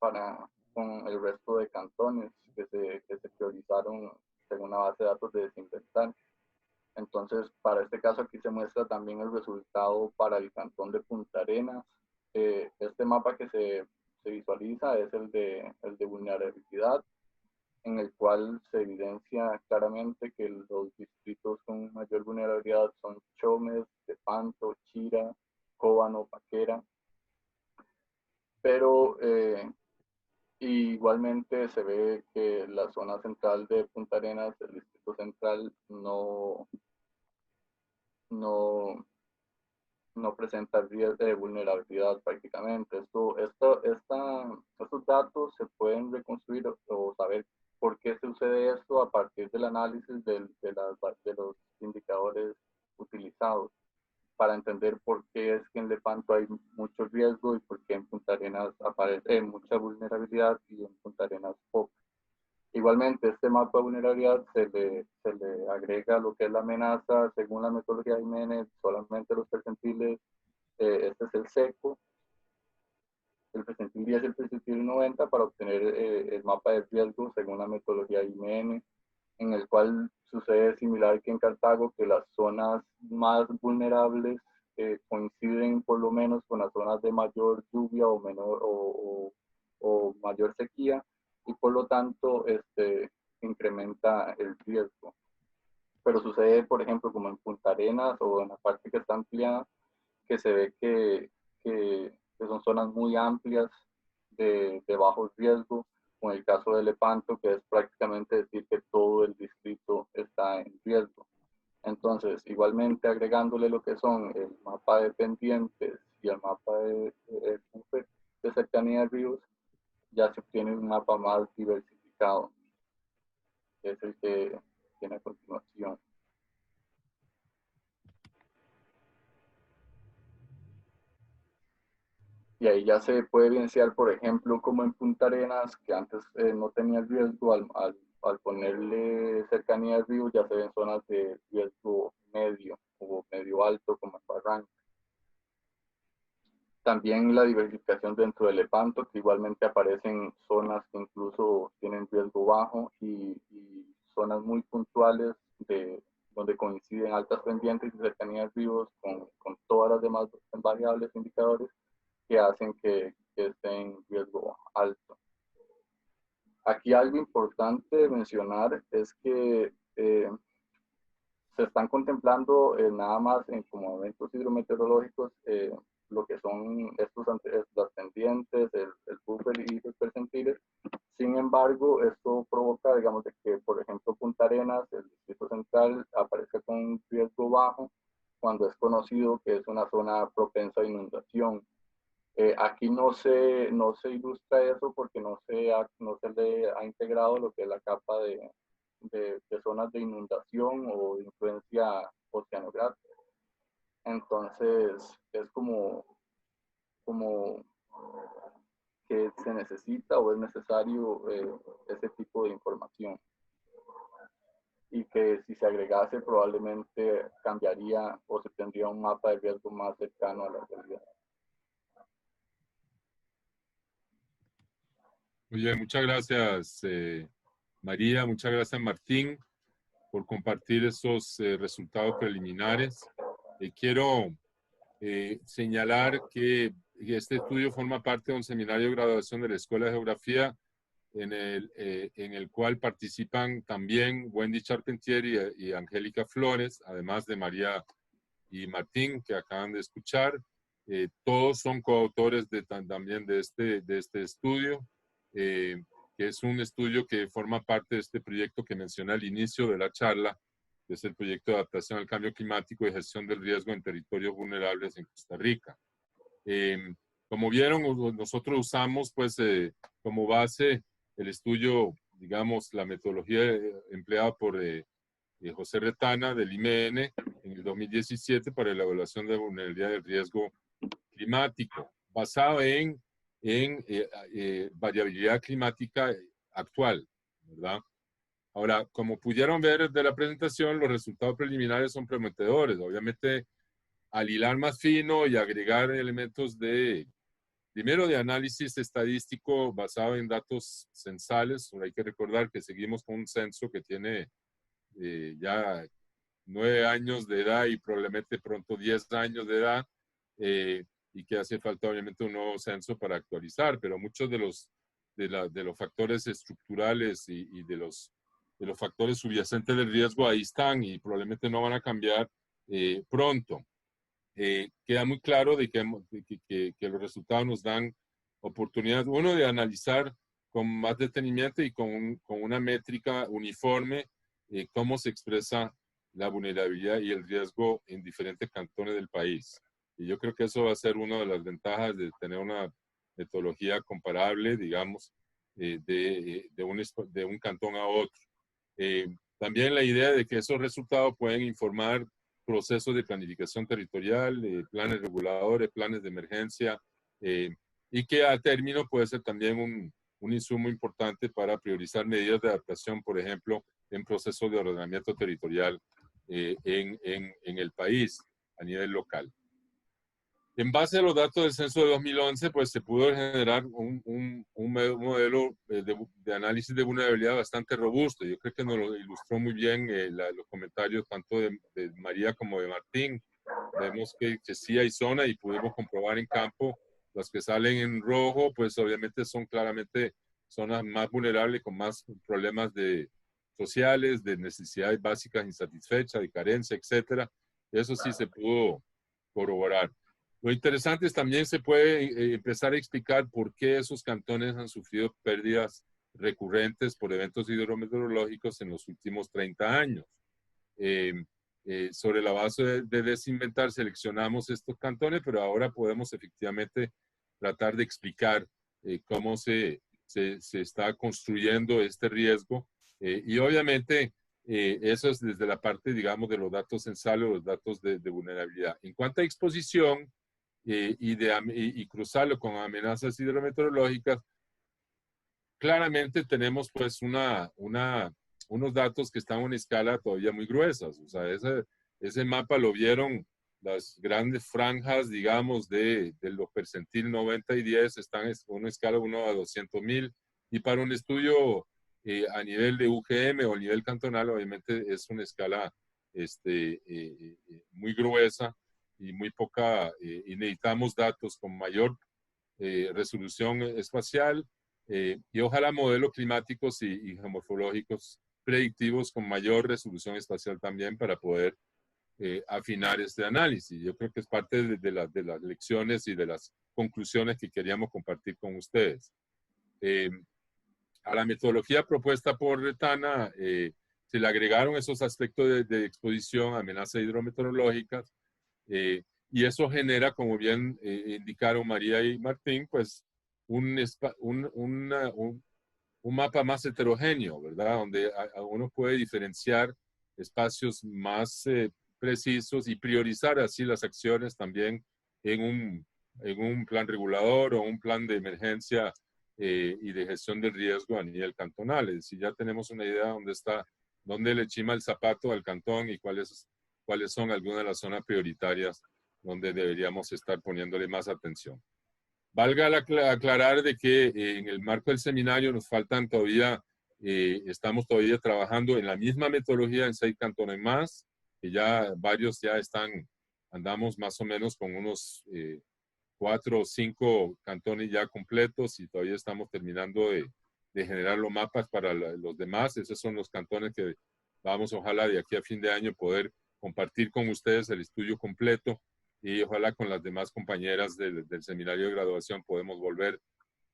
S3: con el resto de cantones que se priorizaron según la base de datos de Desinvestar. Entonces, para este caso aquí se muestra también el resultado para el cantón de Punta Arenas. Este mapa que se visualiza es el de vulnerabilidad, en el cual se evidencia claramente que los distritos con mayor vulnerabilidad son Chomes, Tepanto, Chira, Cóbano, Paquera, pero igualmente se ve que la zona central de Punta Arenas, el distrito central, no presenta riesgo de vulnerabilidad prácticamente. Estos datos se pueden reconstruir o saber por qué sucede esto a partir del análisis de los indicadores utilizados, para entender por qué es que en Lepanto hay mucho riesgo y por qué en Punta Arenas aparece mucha vulnerabilidad y en Punta Arenas poco. Igualmente, este mapa de vulnerabilidad se le agrega lo que es la amenaza según la metodología de Jiménez, solamente los percentiles. Este es el seco, el percentil 10 y el percentil 90 para obtener el mapa de riesgo según la metodología IMN, en el cual sucede similar que en Cartago, que las zonas más vulnerables coinciden por lo menos con las zonas de mayor lluvia o menor o mayor sequía, y por lo tanto incrementa el riesgo. Pero sucede, por ejemplo, como en Punta Arenas o en la parte que está ampliada, que se ve que son zonas muy amplias de bajo riesgo, con el caso de Lepanto, que es prácticamente decir que todo el distrito está en riesgo. Entonces, igualmente agregándole lo que son el mapa de pendientes y el mapa de cercanía de ríos, ya se obtiene un mapa más diversificado, que es el que tiene a continuación. Y ahí ya se puede evidenciar, por ejemplo, como en Punta Arenas, que antes no tenía riesgo, al ponerle cercanía al río, ya se ven zonas de riesgo medio o medio alto, como en Barranca. También la diversificación dentro del Lepanto, que igualmente aparecen zonas que incluso tienen riesgo bajo y zonas muy puntuales de donde coinciden altas pendientes y cercanías ríos con todas las demás variables indicadores que hacen que esté en riesgo alto. Aquí algo importante mencionar es que se están contemplando nada más como eventos hidrometeorológicos lo que son las pendientes, el buffer y los percentiles. Sin embargo, esto provoca, digamos, de que, por ejemplo, Punta Arenas, el Distrito Central, aparezca con un riesgo bajo cuando es conocido que es una zona propensa a inundación. Aquí no se ilustra eso porque no se le ha integrado lo que es la capa de zonas de inundación o de influencia oceanográfica. Entonces, es como que se necesita o es necesario ese tipo de información. Y que si se agregase probablemente cambiaría o se tendría un mapa de riesgo más cercano a la realidad.
S1: Muy bien, muchas gracias María, muchas gracias Martín por compartir esos resultados preliminares. Quiero señalar que este estudio forma parte de un seminario de graduación de la Escuela de Geografía en el cual participan también Wendy Charpentier y Angélica Flores, además de María y Martín, que acaban de escuchar. Todos son coautores también de este estudio, que es un estudio que forma parte de este proyecto que mencioné al inicio de la charla, que es el proyecto de adaptación al cambio climático y gestión del riesgo en territorios vulnerables en Costa Rica. Como vieron, nosotros usamos pues como base el estudio, digamos, la metodología empleada por José Retana del IMN en el 2017 para la evaluación de vulnerabilidad del riesgo climático, basado en variabilidad climática actual, ¿verdad? Ahora, como pudieron ver de la presentación, los resultados preliminares son prometedores. Obviamente, al hilar más fino y agregar elementos primero de análisis estadístico basado en datos censales. Hay que recordar que seguimos con un censo que tiene ya 9 años de edad y probablemente pronto 10 años de edad, y que hace falta obviamente un nuevo censo para actualizar, pero muchos de los factores estructurales y de los factores subyacentes del riesgo ahí están y probablemente no van a cambiar pronto. Queda muy claro de que los resultados nos dan oportunidad, uno, de analizar con más detenimiento y con una métrica uniforme cómo se expresa la vulnerabilidad y el riesgo en diferentes cantones del país. Y yo creo que eso va a ser una de las ventajas de tener una metodología comparable, digamos, de un cantón a otro. También la idea de que esos resultados pueden informar procesos de planificación territorial, planes reguladores, planes de emergencia, y que a término puede ser también un insumo importante para priorizar medidas de adaptación, por ejemplo, en procesos de ordenamiento territorial en el país a nivel local. En base a los datos del censo de 2011, pues se pudo generar un modelo de análisis de vulnerabilidad bastante robusto. Yo creo que nos lo ilustró muy bien los comentarios tanto de María como de Martín. Vemos que sí hay zona y pudimos comprobar en campo las que salen en rojo, pues obviamente son claramente zonas más vulnerables con más problemas sociales, de necesidades básicas insatisfechas, de carencia, etcétera. Eso sí se pudo corroborar. Lo interesante es también se puede empezar a explicar por qué esos cantones han sufrido pérdidas recurrentes por eventos hidrometeorológicos en los últimos 30 años. Sobre la base de desinventar, seleccionamos estos cantones, pero ahora podemos efectivamente tratar de explicar cómo se está construyendo este riesgo. Y obviamente eso es desde la parte, digamos, de los datos censales, los datos de vulnerabilidad. En cuanto a exposición, y cruzarlo con amenazas hidrometeorológicas, claramente tenemos pues unos datos que están en una escala todavía muy gruesas. O sea, ese mapa lo vieron las grandes franjas, digamos, de los percentil 90 y 10, están en una escala 1 a 200,000. Y para un estudio a nivel de UGM o a nivel cantonal, obviamente es una escala muy gruesa y muy poca, y necesitamos datos con mayor resolución espacial y ojalá modelos climáticos y geomorfológicos predictivos con mayor resolución espacial también para poder afinar este análisis. Yo creo que es parte de las lecciones y de las conclusiones que queríamos compartir con ustedes. A la metodología propuesta por Retana se le agregaron esos aspectos de exposición, amenazas hidrometeorológicas, y eso genera, como bien indicaron María y Martín, pues un mapa más heterogéneo, ¿verdad? Donde uno puede diferenciar espacios más precisos y priorizar así las acciones también en un plan regulador o un plan de emergencia y de gestión del riesgo a nivel cantonal. Es decir, ya tenemos una idea de dónde le chima el zapato al cantón y cuáles son algunas de las zonas prioritarias donde deberíamos estar poniéndole más atención. Valga aclarar de que en el marco del seminario nos faltan todavía, estamos todavía trabajando en la misma metodología en 6 cantones más, que ya varios ya andamos más o menos con unos 4 o 5 cantones ya completos y todavía estamos terminando de generar los mapas para los demás. Esos son los cantones que vamos, ojalá, de aquí a fin de año poder compartir con ustedes el estudio completo y ojalá con las demás compañeras del seminario de graduación podemos volver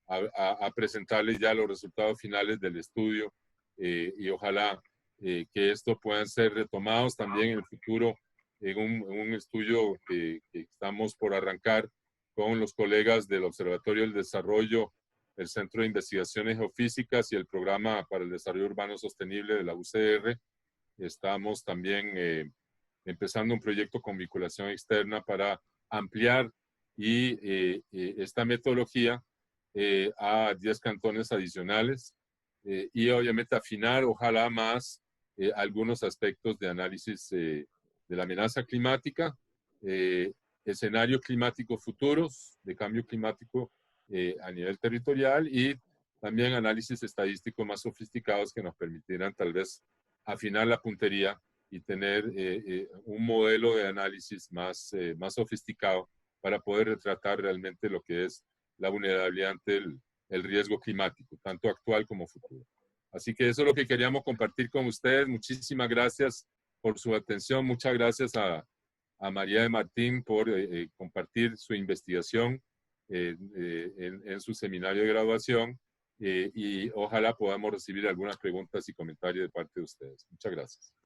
S1: a presentarles ya los resultados finales del estudio y ojalá que estos puedan ser retomados también en el futuro en un estudio que estamos por arrancar con los colegas del Observatorio del Desarrollo, el Centro de Investigaciones Geofísicas y el Programa para el Desarrollo Urbano Sostenible de la UCR. Estamos también empezando un proyecto con vinculación externa para ampliar esta metodología a 10 cantones adicionales y obviamente afinar, ojalá más, algunos aspectos de análisis de la amenaza climática, escenarios climáticos futuros de cambio climático a nivel territorial y también análisis estadísticos más sofisticados que nos permitirán tal vez afinar la puntería y tener un modelo de análisis más sofisticado para poder retratar realmente lo que es la vulnerabilidad ante el riesgo climático, tanto actual como futuro. Así que eso es lo que queríamos compartir con ustedes. Muchísimas gracias por su atención. Muchas gracias a María de Martín por compartir su investigación en su seminario de graduación y ojalá podamos recibir algunas preguntas y comentarios de parte de ustedes. Muchas gracias.